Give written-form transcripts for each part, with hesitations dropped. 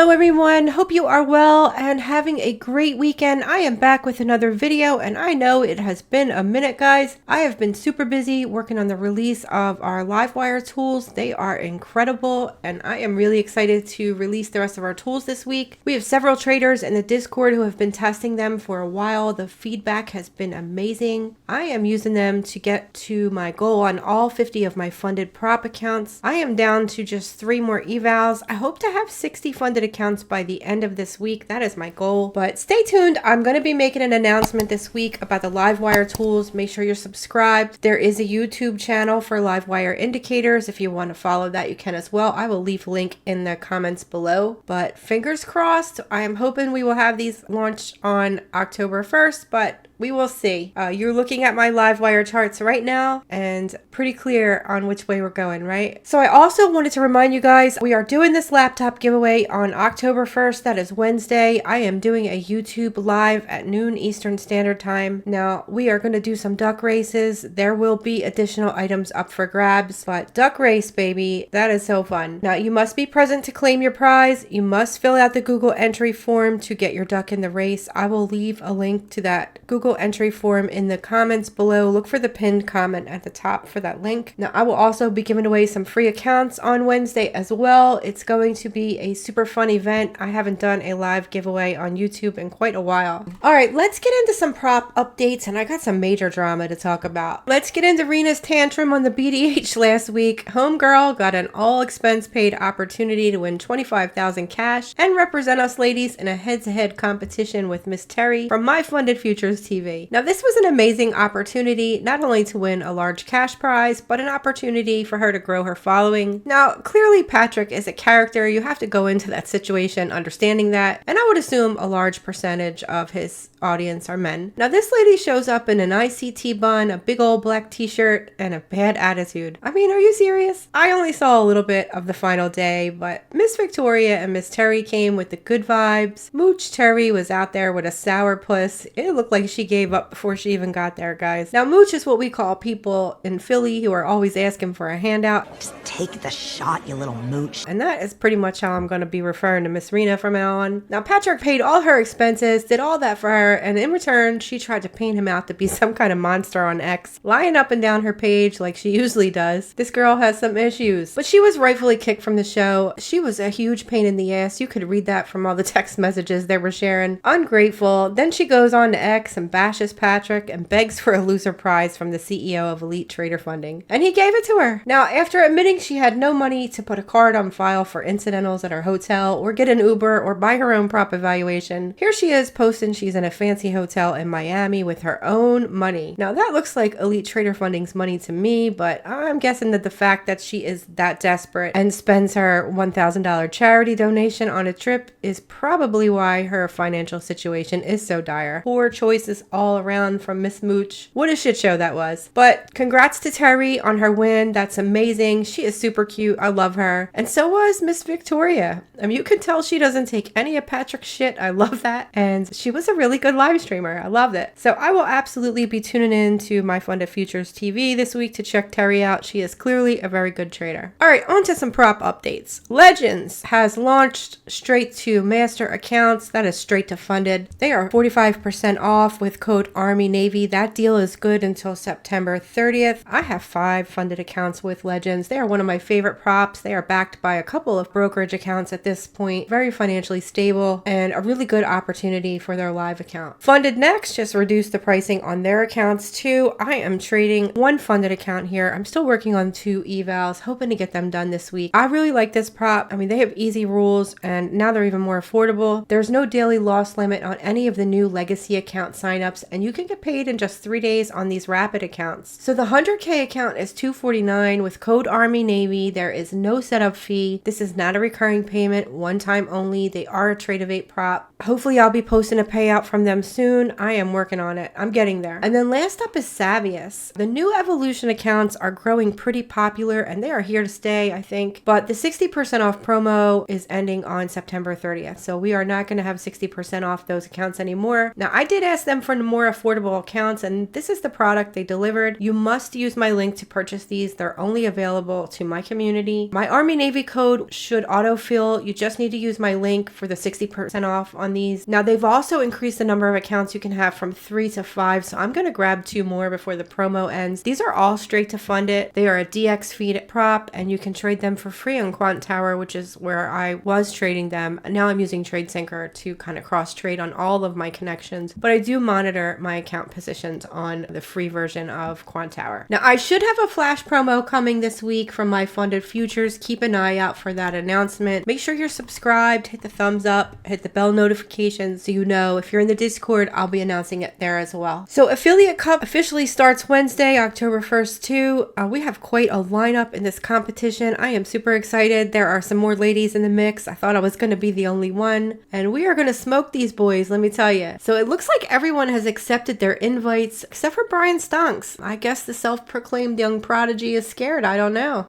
Hello everyone, hope you are well and having a great weekend. I am back with another video and I know it has been a minute, guys. I have been super busy working on the release of our Livewire tools. They are incredible and I am really excited to release the rest of our tools this week. We have several traders in the Discord who have been testing them for a while. The feedback has been amazing. I am using them to get to my goal on all 50 of my funded prop accounts. I am down to just 3 more evals. I hope to have 60 funded accounts by the end of this week. That is my goal, but stay tuned. I'm going to be making an announcement this week about the Livewire tools. Make sure you're subscribed. There is a YouTube channel for Livewire indicators. If you want to follow that, you can as well. I will leave a link in the comments below, but fingers crossed. I am hoping we will have these launched on October 1st, but we will see. You're looking at my Livewire charts right now and pretty clear on which way we're going, right? So I also wanted to remind you guys, we are doing this laptop giveaway on October 1st. That is Wednesday. I am doing a YouTube live at noon Eastern Standard Time. Now, we are going to do some duck races. There will be additional items up for grabs, but duck race, baby, that is so fun. Now, you must be present to claim your prize. You must fill out the Google entry form to get your duck in the race. I will leave a link to that Google entry form in the comments below. Look for the pinned comment at the top for that link. Now, I will also be giving away some free accounts on Wednesday as well. It's going to be a super fun event. I haven't done a live giveaway on YouTube in quite a while. All right, let's get into some prop updates, and I got some major drama to talk about. Let's get into Rena's tantrum on the BDH last week. Homegirl got an all expense paid opportunity to win $25,000 cash and represent us ladies in a head-to-head competition with Miss Terry from My Funded Futures TV. Now, this was an amazing opportunity, not only to win a large cash prize, but an opportunity for her to grow her following. Now, clearly Patrick is a character. You have to go into that situation understanding that, and I would assume a large percentage of his audience are men. Now, this lady shows up in an ICT bun, a big old black t-shirt, and a bad attitude. I mean, are you serious? I only saw a little bit of the final day, but Miss Victoria and Miss Terry came with the good vibes. Mooch Terry was out there with a sourpuss. It looked like she gave up before she even got there, guys. Now, Mooch is what we call people in Philly who are always asking for a handout. Just take the shot, you little mooch. And that is pretty much how I'm going to be referring to Miss Rena from now on. Now, Patrick paid all her expenses, did all that for her, and in return, she tried to paint him out to be some kind of monster on X, lying up and down her page like she usually does. This girl has some issues, but she was rightfully kicked from the show. She was a huge pain in the ass. You could read that from all the text messages they were sharing. Ungrateful. Then she goes on to X and bashes Patrick and begs for a loser prize from the CEO of Elite Trader Funding. And he gave it to her. Now, after admitting she had no money to put a card on file for incidentals at her hotel or get an Uber or buy her own prop evaluation, here she is posting she's in a fancy hotel in Miami with her own money. Now, that looks like Elite Trader Funding's money to me, but I'm guessing that the fact that she is that desperate and spends her $1,000 charity donation on a trip is probably why her financial situation is so dire. Poor choices all around from Miss Mooch. What a shit show that was. But congrats to Terry on her win. That's amazing. She is super cute. I love her. And so was Miss Victoria. I mean, you can tell she doesn't take any of Patrick's shit. I love that. And she was a really good live streamer. I loved it. So I will absolutely be tuning in to My Funded Futures TV this week to check Terry out. She is clearly a very good trader. All right, on to some prop updates. Legends has launched straight to master accounts. That is straight to funded. They are 45% off with code Army Navy. That deal is good until September 30th. I have 5 funded accounts with Legends. They are one of my favorite props. They are backed by a couple of brokerage accounts at this point. Very financially stable and a really good opportunity for their live account. Funded Next just reduced the pricing on their accounts too. I am trading 1 funded account here. I'm still working on 2 evals, hoping to get them done this week. I really like this prop. I mean, they have easy rules and now they're even more affordable. There's no daily loss limit on any of the new legacy account signups, and you can get paid in just 3 days on these rapid accounts. So the 100K account is $249 with code Army Navy. There is no setup fee. This is not a recurring payment, one time only. They are a Trade of 8 prop. Hopefully I'll be posting a payout from them soon. I am working on it. I'm getting there. And then last up is Savius. The new evolution accounts are growing pretty popular and they are here to stay, I think. But the 60% off promo is ending on September 30th. So we are not going to have 60% off those accounts anymore. Now, I did ask them for more affordable accounts, and this is the product they delivered. You must use my link to purchase these. They're only available to my community. My Army Navy code should autofill. You just need to use my link for the 60% off on these. Now, they've also increased the number of accounts you can have from 3 to 5, so I'm going to grab 2 more before the promo ends. These are all straight to fund it. They are a DX feed prop, and you can trade them for free on Quant Tower, which is where I was trading them. Now I'm using TradeSyncer to kind of cross trade on all of my connections, but I do monitor my account positions on the free version of Quant Tower. Now, I should have a flash promo coming this week from my funded futures. Keep an eye out for that announcement. Make sure you're subscribed, hit the thumbs up, hit the bell notification so you know. If you're in the Discord, I'll be announcing it there as well. So Affiliate Cup officially starts Wednesday, October 1st too. We have quite a lineup in this competition. I am super excited. There are some more ladies in the mix. I thought I was going to be the only one, and we are going to smoke these boys, let me tell you. So it looks like everyone has accepted their invites except for Brian Stonks. I guess the self-proclaimed young prodigy is scared. I don't know.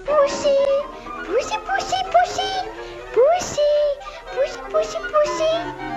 Pussy, pussy, pussy, pussy, pussy, pussy, pussy, pussy.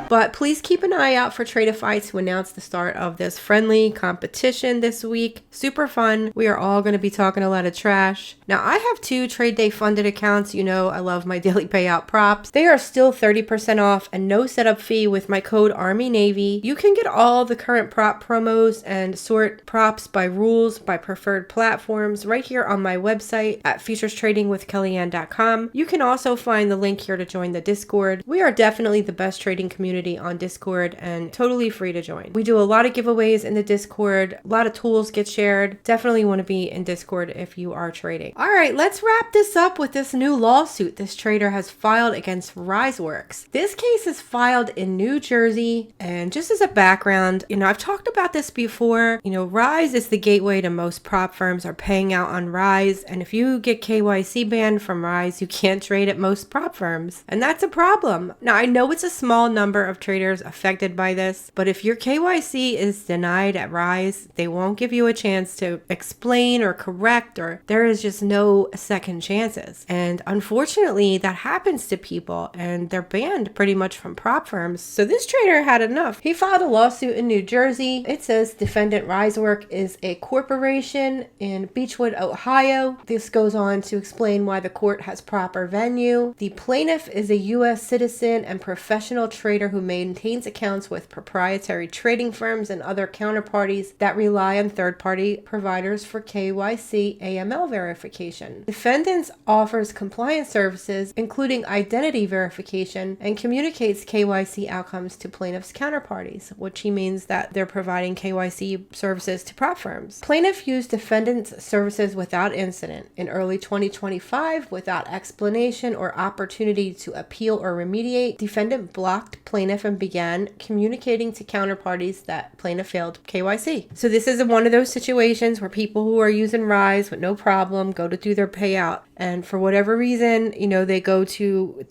But please keep an eye out for Tradeify to announce the start of this friendly competition this week. Super fun. We are all going to be talking a lot of trash. Now, I have 2 trade day funded accounts. You know, I love my daily payout props. They are still 30% off and no setup fee with my code Army Navy. You can get all the current prop promos and sort props by rules, by preferred platforms right here on my website at futurestradingwithkellyanne.com. You can also find the link here to join the Discord. We are definitely the best trading community on Discord and totally free to join. We do a lot of giveaways in the Discord. A lot of tools get shared. Definitely want to be in Discord if you are trading. All right, let's wrap this up with this new lawsuit this trader has filed against Riseworks. This case is filed in New Jersey, and just as a background, I've talked about this before. Rise is the gateway to most prop firms are paying out on Rise, and if you get KYC banned from Rise, you can't trade at most prop firms, and that's a problem. Now, I know it's a small number of traders affected by this, but if your KYC is denied at Rise, they won't give you a chance to explain or correct, or there is just no second chances. And unfortunately, that happens to people, and they're banned pretty much from prop firms. So this trader had enough. He filed a lawsuit in New Jersey. It says defendant Riseworks is a corporation in Beechwood, Ohio. This goes on to explain why the court has proper venue. The plaintiff is a U.S. citizen and professional trader who maintains accounts with proprietary trading firms and other counterparties that rely on third-party providers for KYC AML verification. Defendants offers compliance services, including identity verification, and communicates KYC outcomes to plaintiff's counterparties, which means that they're providing KYC services to prop firms. Plaintiff used defendant's services without incident. In early 2025, without explanation or opportunity to appeal or remediate, defendant blocked plaintiff and began communicating to counterparties that plaintiff failed KYC. So this is one of those situations where people who are using Rise with no problem go to do their payout, and for whatever reason, they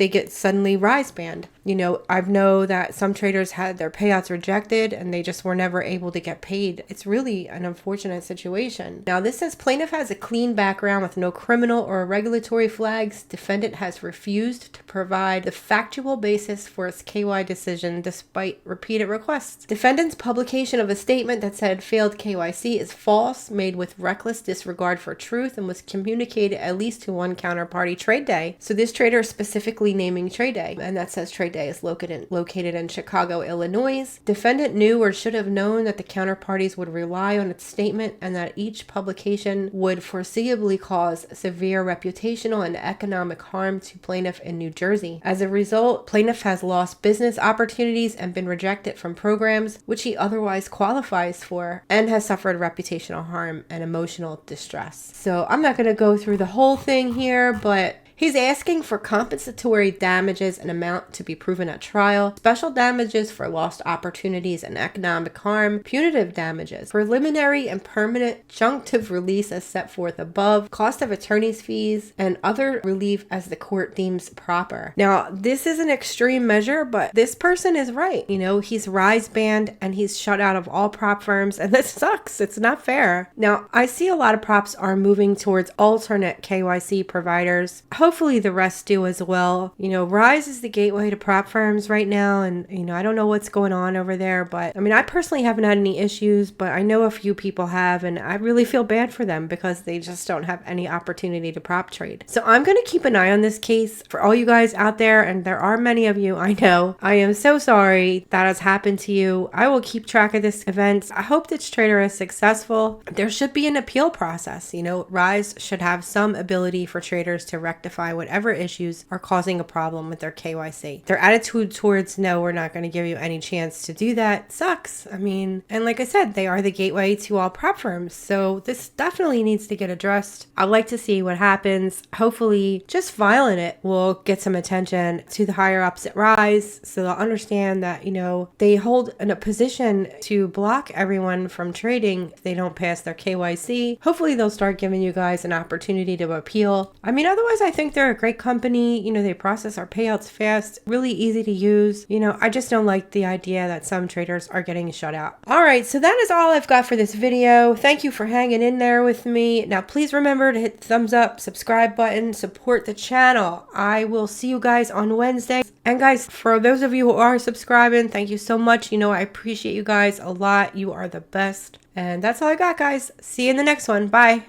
get suddenly Rise banned. I know that some traders had their payouts rejected and they just were never able to get paid. It's really an unfortunate situation. Now, this says plaintiff has a clean background with no criminal or regulatory flags. Defendant has refused to provide the factual basis for its KY decision despite repeated requests. Defendant's publication of a statement that said failed KYC is false, made with reckless disregard for truth, and was communicated at least to one counterparty trade day. So this trader is specifically naming trade day, and that says trade day is located in Chicago, Illinois. Defendant knew or should have known that the counterparties would rely on its statement and that each publication would foreseeably cause severe reputational and economic harm to plaintiff in New Jersey. As a result, plaintiff has lost business opportunities and been rejected from programs which he otherwise qualifies for, and has suffered reputational harm and emotional distress. So I'm not going to go through the whole thing here, but He's asking for compensatory damages and amount to be proven at trial, special damages for lost opportunities and economic harm, punitive damages, preliminary and permanent injunctive release as set forth above, cost of attorney's fees, and other relief as the court deems proper. Now, this is an extreme measure, but this person is right. You know, he's Rise banned and he's shut out of all prop firms, and this sucks. It's not fair. Now, I see a lot of props are moving towards alternate KYC providers. Hopefully the rest do as well. You know, Rise is the gateway to prop firms right now, and you know, I don't know what's going on over there, but I mean, I personally haven't had any issues, but I know a few people have, and I really feel bad for them because they just don't have any opportunity to prop trade. So I'm going to keep an eye on this case for all you guys out there, and there are many of you, I know. I am so sorry that has happened to you. I will keep track of this event. I hope this trader is successful. There should be an appeal process. You know, Rise should have some ability for traders to rectify whatever issues are causing a problem with their KYC. Their attitude towards, no, we're not going to give you any chance to do that, sucks. I mean, and like I said, they are the gateway to all prop firms. So this definitely needs to get addressed. I'd like to see what happens. Hopefully just filing it will get some attention to the higher ups at Rise, so they'll understand that, you know, they hold in a position to block everyone from trading if they don't pass their KYC. Hopefully they'll start giving you guys an opportunity to appeal. I mean, otherwise I think they're a great company. You know, they process our payouts fast, really easy to use. You know, I just don't like the idea that some traders are getting shut out. All right, so that is all I've got for this video. Thank you for hanging in there with me. Now, please remember to hit the thumbs up, subscribe button, support the channel. I will see you guys on Wednesday. And guys, for those of you who are subscribing, thank you so much. You know, I appreciate you guys a lot. You are the best. And that's all I got, guys. See you in the next one. Bye.